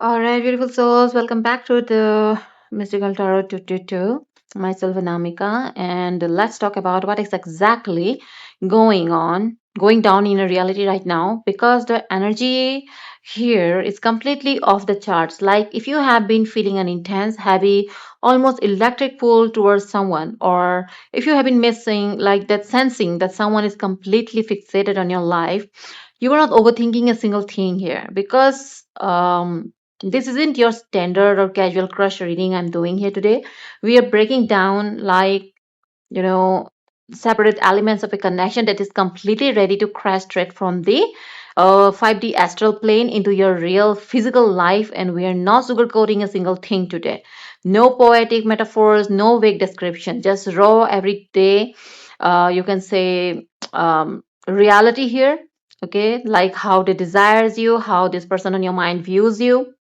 All right, beautiful souls, welcome back to the Mystical Tarot 222. Myself, Anamika, and let's talk about what is exactly going down in a reality right now because the energy here is completely off the charts. Like if you have been feeling an intense, heavy, almost electric pull towards someone, or if you have been missing, like that sensing that someone is completely fixated on your life, you are not overthinking a single thing here because this isn't your standard or casual crush reading I'm doing here today. We are breaking down you know, separate elements of a connection that is completely ready to crash straight from the 5D astral plane into your real physical life. And we are not sugarcoating a single thing today. No poetic metaphors, no vague description, just raw, everyday, you can say, reality here. Okay, like how they desires you, how this person on your mind views you,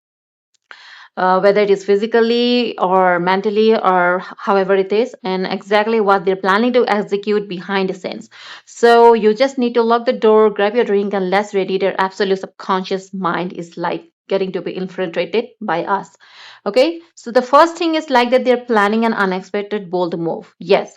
whether it is physically or mentally or however it is, and exactly what they're planning to execute behind the scenes. So you just need to lock the door, grab your drink, and let's ready. Their absolute subconscious mind is like getting to be infiltrated by us. Okay, so the first thing is like that they're planning an unexpected bold move. Yes,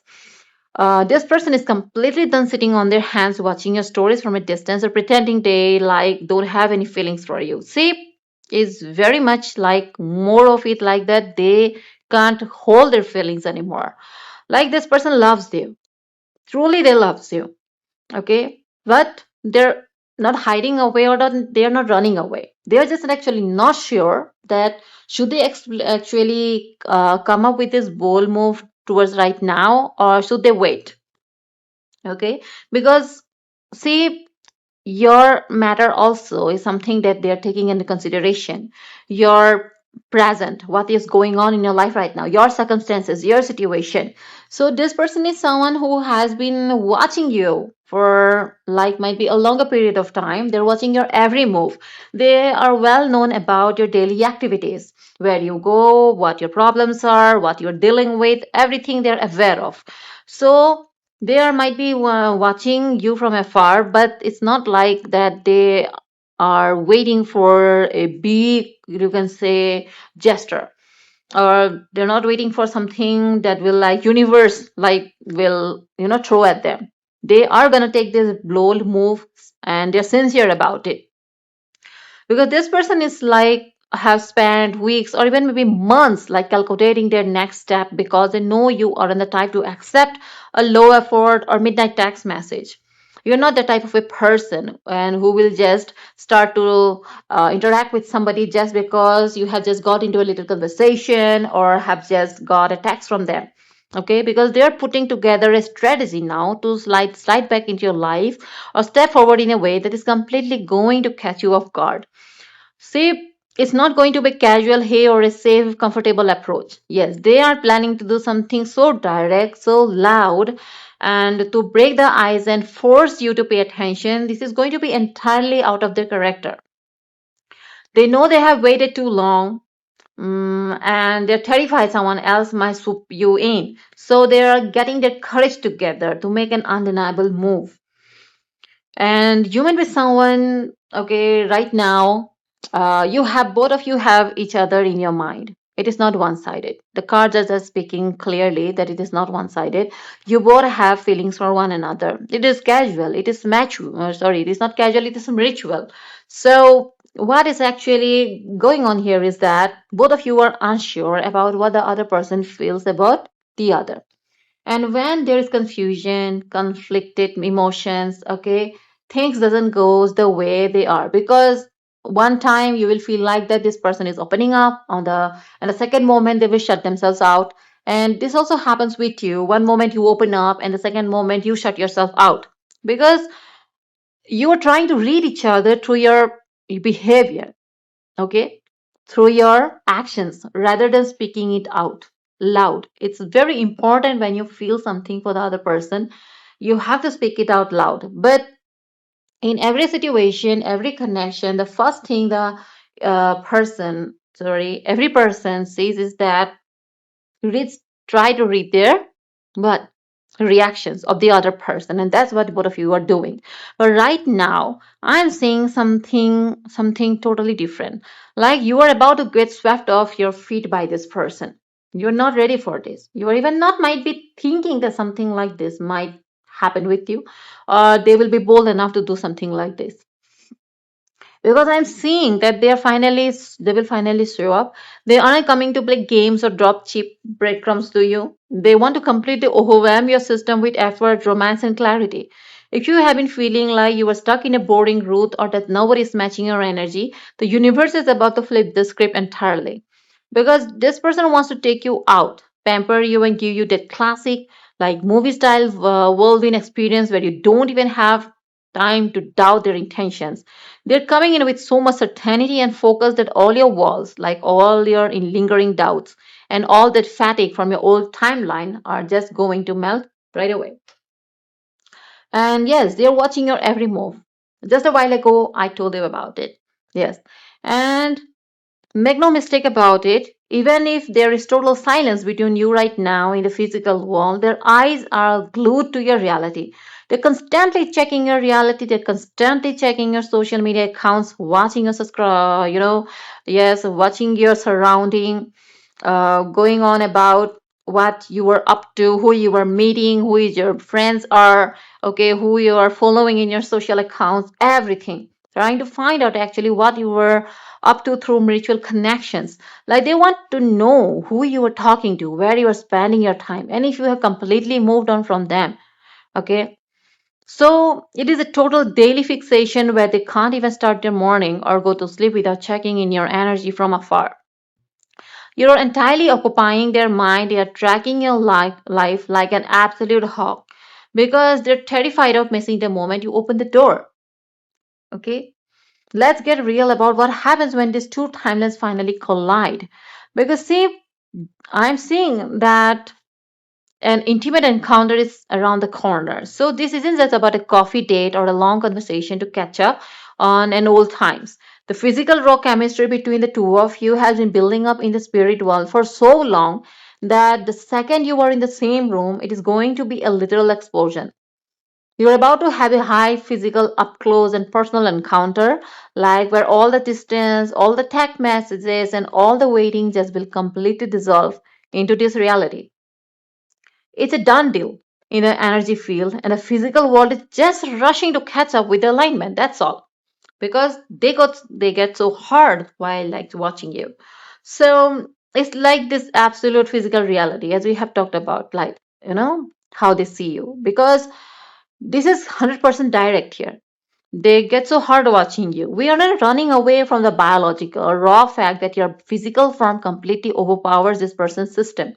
this person is completely done sitting on their hands watching your stories from a distance or pretending they like don't have any feelings for you. See, is very much like more of it like that they can't hold their feelings anymore. Like this person loves you. Truly they loves you. Okay. But they're not hiding away or not, they're not running away. They're just actually not sure that should they actually come up with this bold move towards right now or should they wait. Okay, because see, your matter also is something that they are taking into consideration. Your present, what is going on in your life right now, your circumstances, your situation. So this person is someone who has been watching you for like might be a longer period of time. They're watching your every move. They are well known about your daily activities, where you go, what your problems are, what you're dealing with, everything they're aware of. So they are might be watching you from afar, but it's not like that they are waiting for a big, you can say, gesture, or they're not waiting for something that will like universe like will throw at them. They are gonna take this bold move, and they're sincere about it because this person is like have spent weeks or even maybe months like calculating their next step because they know you are not the type to accept a low effort or midnight text message. You're not the type of a person and who will just start to interact with somebody just because you have just got into a little conversation or have just got a text from them. Okay, because they're putting together a strategy now to slide back into your life or step forward in a way that is completely going to catch you off guard. See, it's not going to be casual, hey, or a safe, comfortable approach. Yes, they are planning to do something so direct, so loud, and to break the ice and force you to pay attention. This is going to be entirely out of their character. They know they have waited too long, and they're terrified someone else might swoop you in. So they are getting their courage together to make an undeniable move. And you met with someone, okay, right now, you have both of you have each other in your mind. It is not one-sided. The cards are just speaking clearly that it is not one-sided. You both have feelings for one another. It is casual. It is sorry, it is not casual. It is some ritual. So what is actually going on here is that both of you are unsure about what the other person feels about the other. And when there is confusion, conflicted emotions, okay, things doesn't goes the way they are because one time you will feel like that this person is opening up on the and the second moment they will shut themselves out. And this also happens with you. One moment you open up and the second moment you shut yourself out because you are trying to read each other through your behavior, okay, through your actions rather than speaking it out loud. It's very important when you feel something for the other person, you have to speak it out loud. But in every situation, every connection, the first thing the every person sees is that reads, try to read their what? reactions of the other person, and that's what both of you are doing. But right now I'm seeing something totally different. Like you are about to get swept off your feet by this person. You're not ready for this. You are even not might be thinking that something like this might happen with you, or they will be bold enough to do something like this, because I'm seeing that they will finally show up. They aren't coming to play games or drop cheap breadcrumbs to you. They want to completely overwhelm your system with effort, romance, and clarity. If you have been feeling like you are stuck in a boring route or that nobody is matching your energy, the universe is about to flip the script entirely. Because this person wants to take you out, pamper you, and give you that classic, like movie style whirlwind experience where you don't even have time to doubt their intentions. They're coming in with so much certainty and focus that all your walls, like all your lingering doubts and all that fatigue from your old timeline, are just going to melt right away. And yes, they're watching your every move. Just a while ago, I told you about it. Yes. And make no mistake about it, even if there is total silence between you right now in the physical world, their eyes are glued to your reality. They're constantly checking your reality, they're constantly checking your social media accounts, watching your subscribe, yes, watching your surrounding, going on about what you were up to, who you were meeting, who is your friends are, okay, who you are following in your social accounts, everything. Trying to find out actually what you were up to through mutual connections. Like they want to know who you are talking to, where you are spending your time, and if you have completely moved on from them. Okay. So it is a total daily fixation where they can't even start their morning or go to sleep without checking in your energy from afar. You're entirely occupying their mind. They are tracking your life like an absolute hawk because they're terrified of missing the moment you open the door. Okay? Let's get real about what happens when these two timelines finally collide. Because, see, I'm seeing that an intimate encounter is around the corner. So this isn't just about a coffee date or a long conversation to catch up on an old times. The physical raw chemistry between the two of you has been building up in the spirit world for so long that the second you are in the same room, it is going to be a literal explosion. You're about to have a high physical, up close, and personal encounter, like where all the distance, all the text messages, and all the waiting just will completely dissolve into this reality. It's a done deal in the energy field, and the physical world is just rushing to catch up with the alignment. That's all, because they get so hard while like watching you. So it's like this absolute physical reality, as we have talked about, like how they see you, because this is 100% direct here. They get so hard watching you. We are not running away from the biological or raw fact that your physical form completely overpowers this person's system.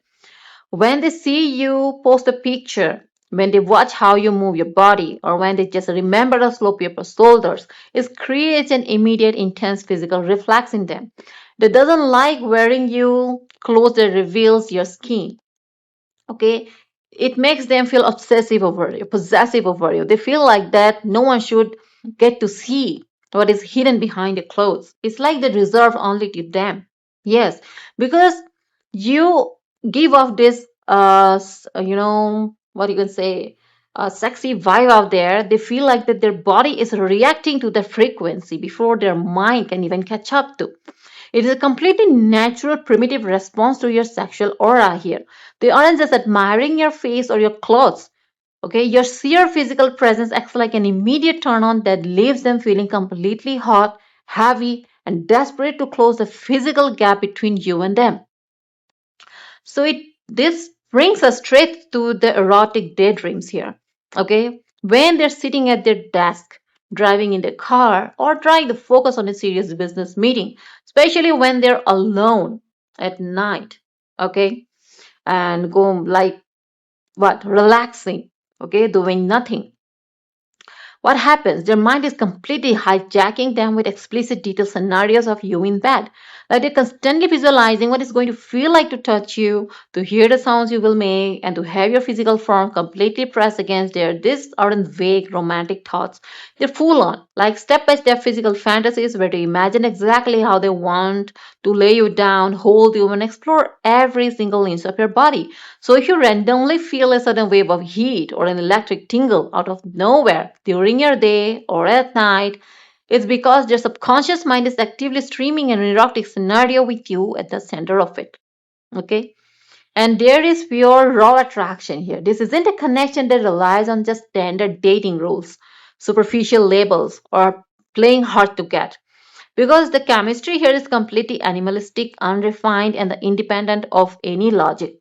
When they see you post a picture, when they watch how you move your body, or when they just remember the slope of your shoulders, it creates an immediate intense physical reflex in them. They doesn't like wearing you clothes that reveals your skin. Okay, it makes them feel obsessive over you, possessive over you. They feel like that no one should get to see what is hidden behind the clothes. It's like they reserve only to them. Yes, because you give off this, what you can say, sexy vibe out there. They feel like that their body is reacting to the frequency before their mind can even catch up to. It is a completely natural, primitive response to your sexual aura here. They aren't just admiring your face or your clothes. Okay, your sheer physical presence acts like an immediate turn on that leaves them feeling completely hot, heavy, and desperate to close the physical gap between you and them. So it this brings us straight to the erotic daydreams here. Okay, when they're sitting at their desk, driving in their car, or trying to focus on a serious business meeting, especially when they're alone at night. Okay, and go like what relaxing. Okay, doing nothing. what happens? Their mind is completely hijacking them with explicit detailed scenarios of you in bed. Like they're constantly visualizing what it's going to feel like to touch you, to hear the sounds you will make, and to have your physical form completely pressed against their. These aren't vague romantic thoughts. They're full on, like step by step physical fantasies where they imagine exactly how they want to lay you down, hold you, and explore every single inch of your body. So if you randomly feel a sudden wave of heat or an electric tingle out of nowhere during your day or at night, it's because your subconscious mind is actively streaming an erotic scenario with you at the center of it. Okay? And there is pure raw attraction here. This isn't a connection that relies on just standard dating rules, superficial labels, or playing hard to get. Because the chemistry here is completely animalistic, unrefined, and independent of any logic.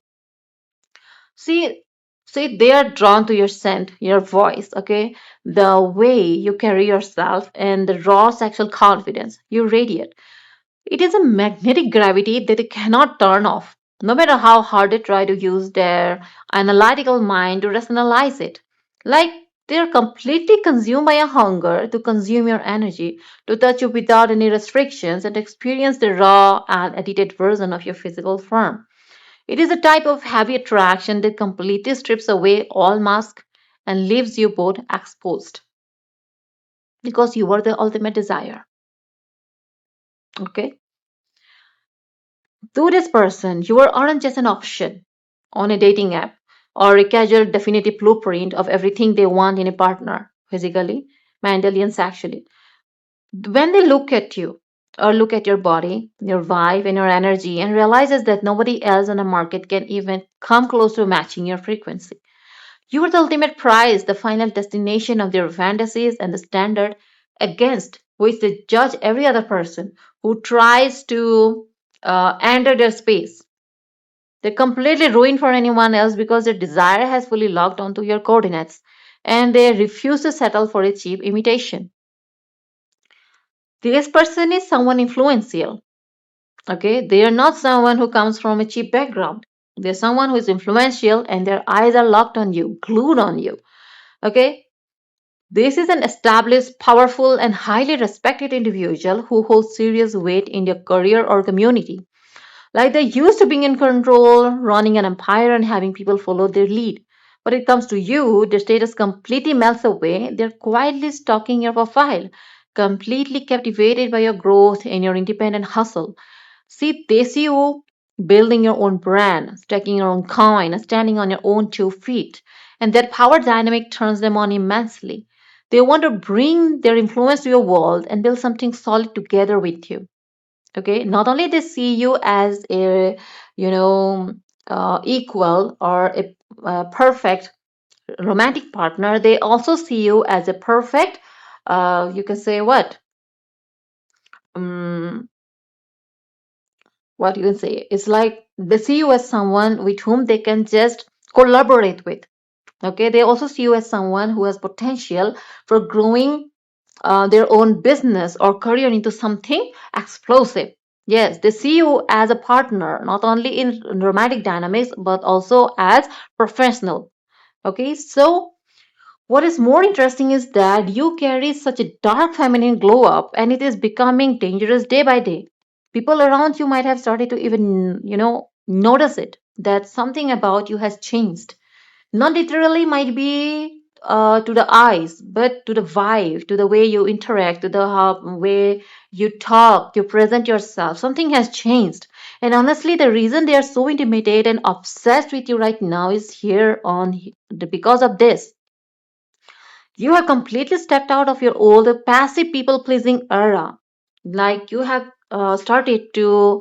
See, see, they are drawn to your scent, your voice, okay? The way you carry yourself and the raw sexual confidence you radiate. It is a magnetic gravity that they cannot turn off, no matter how hard they try to use their analytical mind to rationalize it. Like they're completely consumed by a hunger to consume your energy, to touch you without any restrictions, and experience the raw and edited version of your physical form. It is a type of heavy attraction that completely strips away all mask and leaves you both exposed because you are the ultimate desire. Okay? To this person, you aren't just an option on a dating app or a casual definitive blueprint of everything they want in a partner, physically, mentally, and sexually. When they look at you or look at your body, your vibe, and your energy, and realizes that nobody else on the market can even come close to matching your frequency. You are the ultimate prize, the final destination of their fantasies, and the standard against which they judge every other person who tries to enter their space. They're completely ruined for anyone else because their desire has fully locked onto your coordinates and they refuse to settle for a cheap imitation. This person is someone influential. Okay, they are not someone who comes from a cheap background. They're someone who is influential and their eyes are locked on you, glued on you. Okay, this is an established, powerful, and highly respected individual who holds serious weight in their career or community. Like they're used to being in control, running an empire, and having people follow their lead. But it comes to you, their status completely melts away. They're quietly stalking your profile, completely captivated by your growth and your independent hustle. See, they see you building your own brand, stacking your own coin, and standing on your own 2 feet. And that power dynamic turns them on immensely. They want to bring their influence to your world and build something solid together with you. Okay, not only they see you as a you know equal or a perfect romantic partner, they also see you as a perfect you can say um, what you can say, it's like they see you as someone with whom they can just collaborate with. Okay, they also see you as someone who has potential for growing their own business or career into something explosive. Yes, they see you as a partner, not only in romantic dynamics, but also as professional. Okay, so what is more interesting is that you carry such a dark feminine glow up and it is becoming dangerous day by day. People around you might have started to even, notice it, that something about you has changed. Not literally might be to the eyes, but to the vibe, to the way you interact, to the way you talk, you present yourself. Something has changed. And honestly, the reason they are so intimidated and obsessed with you right now is here on because of this. You have completely stepped out of your old passive people pleasing era. Like you have started to,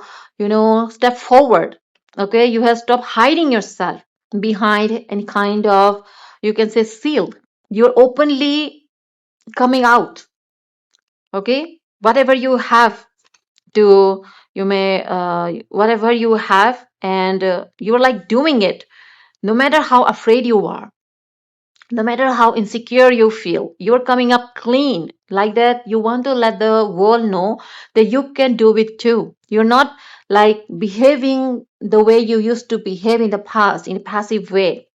step forward. Okay, you have stopped hiding yourself behind any kind of, you can say, shield. You're openly coming out. Okay, whatever you have to, you may, whatever you have, and you're like doing it, no matter how afraid you are, no matter how insecure you feel, you're coming up clean like that. You want to let the world know that you can do it too. You're not like behaving the way you used to behave in the past in a passive way.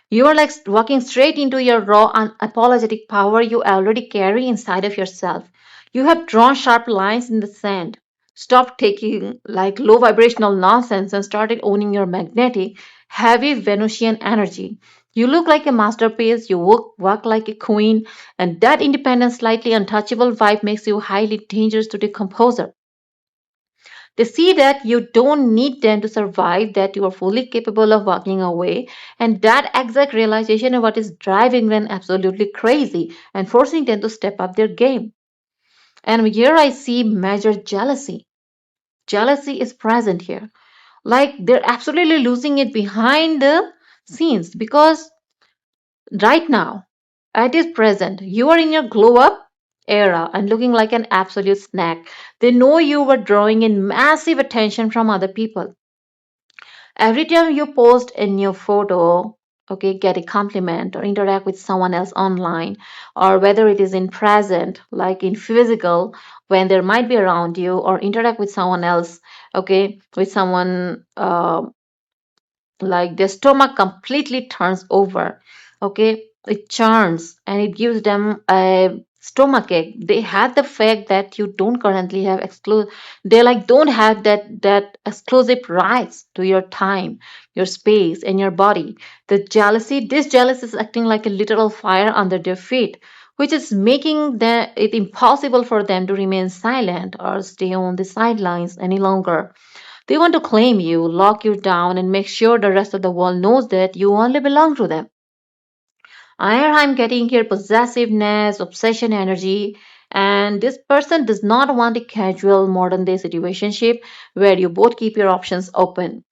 You are like walking straight into your raw, unapologetic power you already carry inside of yourself. You have drawn sharp lines in the sand. Stopped taking like low vibrational nonsense and started owning your magnetic, heavy Venusian energy. You look like a masterpiece, you walk like a queen, and that independent, slightly untouchable vibe makes you highly dangerous to the composer. They see that you don't need them to survive, that you are fully capable of walking away, and that exact realization of what is driving them absolutely crazy and forcing them to step up their game. And here I see major jealousy. Jealousy is present here. Like they're absolutely losing it behind the scenes because right now, at its present, you are in your glow up era and looking like an absolute snack. They know you were drawing in massive attention from other people. Every time you post a new photo, okay, get a compliment or interact with someone else online, or whether it is in present, like in physical, when there might be around you, or interact with someone else, okay, with someone like their stomach completely turns over, okay, it churns and it gives them a stomach ache. They had the fact that you don't currently have exclusive, they like don't have that exclusive rights to your time, your space and your body. The jealousy, this jealousy is acting like a literal fire under their feet, which is making it impossible for them to remain silent or stay on the sidelines any longer. They want to claim you, lock you down, and make sure the rest of the world knows that you only belong to them. I'm getting here possessiveness, obsession energy, and this person does not want a casual modern day situationship where you both keep your options open.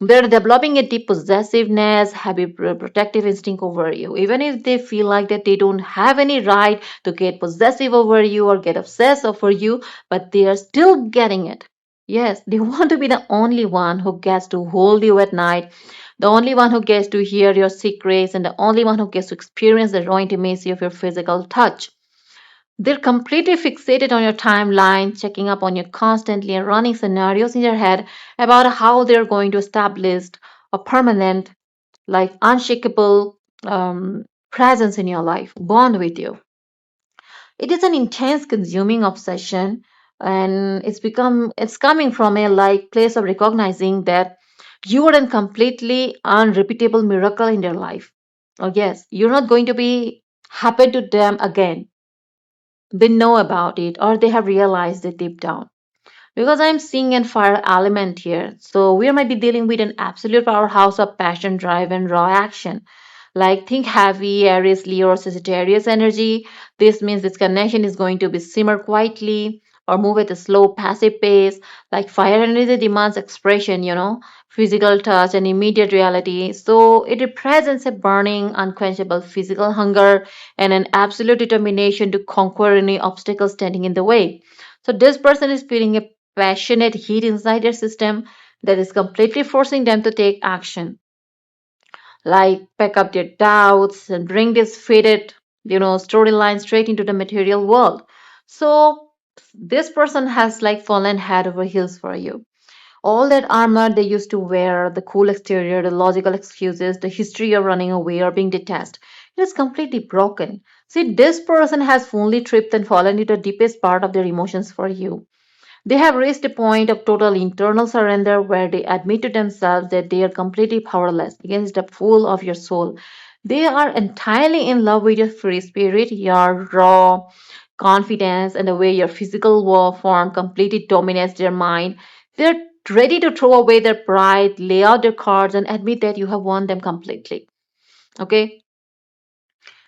They're developing a deep possessiveness, heavy protective instinct over you, even if they feel like that they don't have any right to get possessive over you or get obsessed over you, but they are still getting it. Yes, they want to be the only one who gets to hold you at night, the only one who gets to hear your secrets, and the only one who gets to experience the raw intimacy of your physical touch. They're completely fixated on your timeline, checking up on you constantly and running scenarios in their head about how they're going to establish a permanent, like unshakable presence in your life, bond with you. It is an intense consuming obsession, and it's coming from a like place of recognizing that you are a completely unrepeatable miracle in their life. Oh yes, you're not going to be happen to them again. They know about it or they have realized it deep down. Because I'm seeing a fire element here. So we might be dealing with an absolute powerhouse of passion, drive, and raw action. Like think heavy, Aries, Leo, or Sagittarius energy. This means this connection is going to be simmer quietly or move at a slow, passive pace. Like fire energy demands expression, physical touch and immediate reality. So it represents a burning, unquenchable physical hunger and an absolute determination to conquer any obstacle standing in the way. So this person is feeling a passionate heat inside their system that is completely forcing them to take action, like pack up their doubts and bring this faded, storyline straight into the material world. So this person has like fallen head over heels for you. All that armor they used to wear, the cool exterior, the logical excuses, the history of running away or being detached, it is completely broken. See, this person has fully tripped and fallen into the deepest part of their emotions for you. They have reached a point of total internal surrender where they admit to themselves that they are completely powerless against the fool of your soul. They are entirely in love with your free spirit, your raw confidence, and the way your physical form completely dominates their mind. They're ready to throw away their pride, lay out their cards, and admit that you have won them completely. Okay,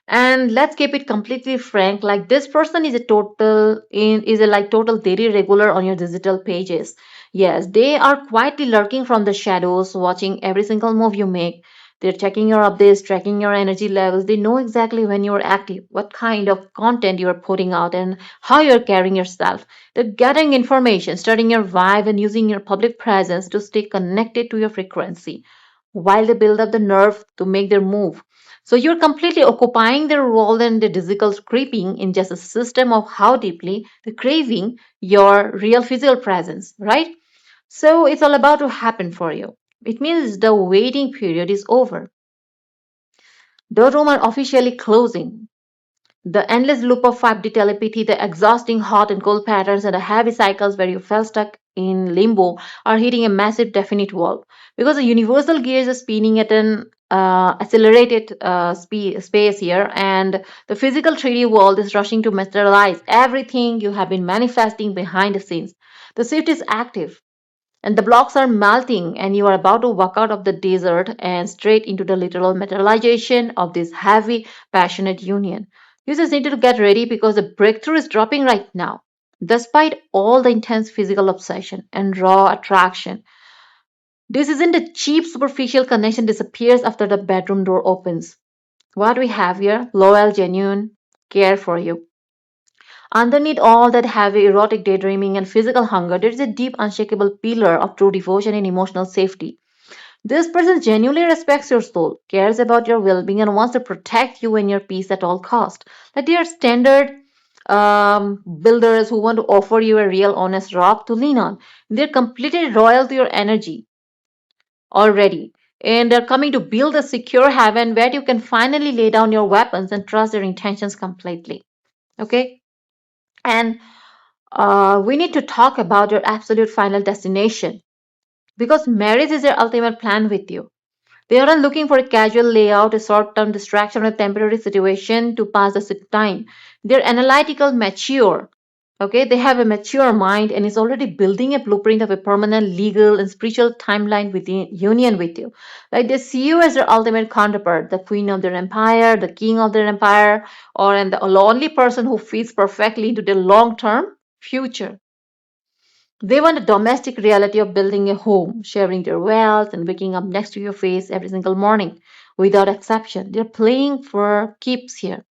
and let's keep it completely frank, like this person is a total daily regular on your digital pages. Yes, they are quietly lurking from the shadows, watching every single move you make. They're checking your updates, tracking your energy levels. They know exactly when you're active, what kind of content you're putting out, and how you're carrying yourself. They're gathering information, studying your vibe, and using your public presence to stay connected to your frequency while they build up the nerve to make their move. So you're completely occupying their role and the physical creeping in just a system of how deeply the craving your real physical presence, right? So it's all about to happen for you. It means the waiting period is over. Those rooms are officially closing. The endless loop of 5D telepathy, the exhausting hot and cold patterns, and the heavy cycles where you felt stuck in limbo are hitting a massive definite wall. Because the universal gears are spinning at an accelerated space here, and the physical 3D world is rushing to materialize everything you have been manifesting behind the scenes. The shift is active, and the blocks are melting, and you are about to walk out of the desert and straight into the literal materialization of this heavy, passionate union. You just need to get ready because the breakthrough is dropping right now. Despite all the intense physical obsession and raw attraction, this isn't a cheap, superficial connection disappears after the bedroom door opens. What we have here, loyal, genuine care for you. Underneath all that heavy erotic daydreaming and physical hunger, there is a deep, unshakable pillar of true devotion and emotional safety. This person genuinely respects your soul, cares about your well-being, and wants to protect you and your peace at all cost. Like they are standard builders who want to offer you a real, honest rock to lean on. They're completely loyal to your energy already, and they're coming to build a secure haven where you can finally lay down your weapons and trust their intentions completely. Okay, and we need to talk about your absolute final destination because marriage is their ultimate plan with you. They aren't looking for a casual layout, a short term distraction, or a temporary situation to pass the time. They're analytical, mature. Okay, they have a mature mind and is already building a blueprint of a permanent legal and spiritual timeline within union with you. Like they see you as their ultimate counterpart, the queen of their empire, the king of their empire, or and the only person who fits perfectly into their long term future. They want a domestic reality of building a home, sharing their wealth, and waking up next to your face every single morning without exception. They're playing for keeps here.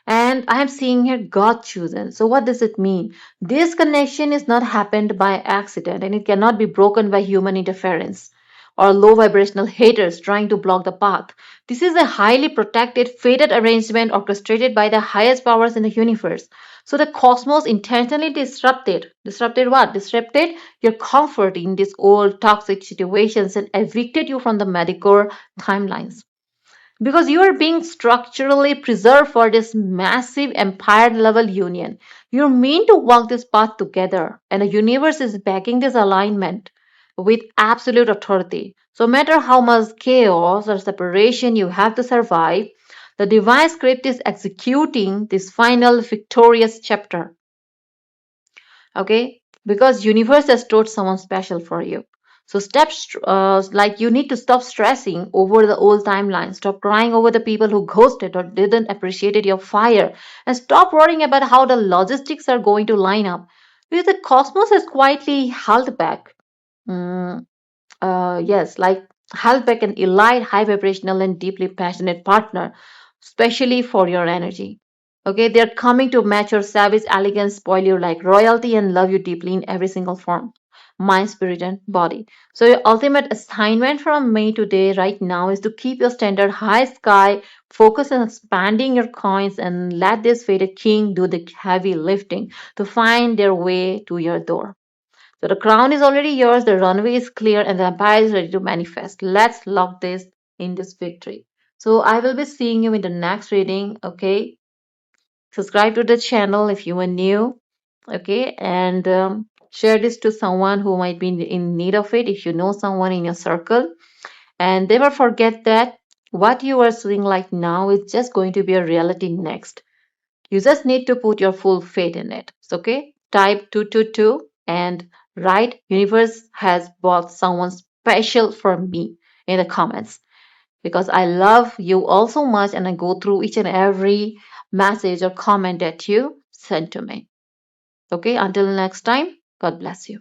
And I am seeing here God chosen. So, what does it mean? This connection is not happened by accident and it cannot be broken by human interference or low vibrational haters trying to block the path. This is a highly protected, fated arrangement orchestrated by the highest powers in the universe. So, the cosmos intentionally disrupted. Disrupted what? Disrupted your comfort in these old toxic situations and evicted you from the mediocre timelines because you are being structurally preserved for this massive empire level union. You're meant to walk this path together, and the universe is backing this alignment with absolute authority. So, no matter how much chaos or separation you have to survive, the divine script is executing this final victorious chapter. Okay, because universe has stored someone special for you. So steps like you need to stop stressing over the old timeline, stop crying over the people who ghosted or didn't appreciate your fire, and stop worrying about how the logistics are going to line up because the cosmos has quietly held back. Mm, yes, like held back an elite, high vibrational, and deeply passionate partner, especially for your energy. Okay, they're coming to match your savage elegance, spoil you like royalty, and love you deeply in every single form mind, spirit, and body. So, your ultimate assignment from me today, right now, is to keep your standard high sky, focus on expanding your coins, and let this faded king do the heavy lifting to find their way to your door. So the crown is already yours, the runway is clear, and the empire is ready to manifest. Let's lock this in this victory. So I will be seeing you in the next reading. Okay, subscribe to the channel if you are new. Okay, and share this to someone who might be in need of it. If you know someone in your circle, and never forget that what you are seeing like now is just going to be a reality next. You just need to put your full faith in it. Okay? Type 222 and write universe has bought someone special for me in the comments because I love you all so much and I go through each and every message or comment that you send to me. Okay? Until next time, God bless you.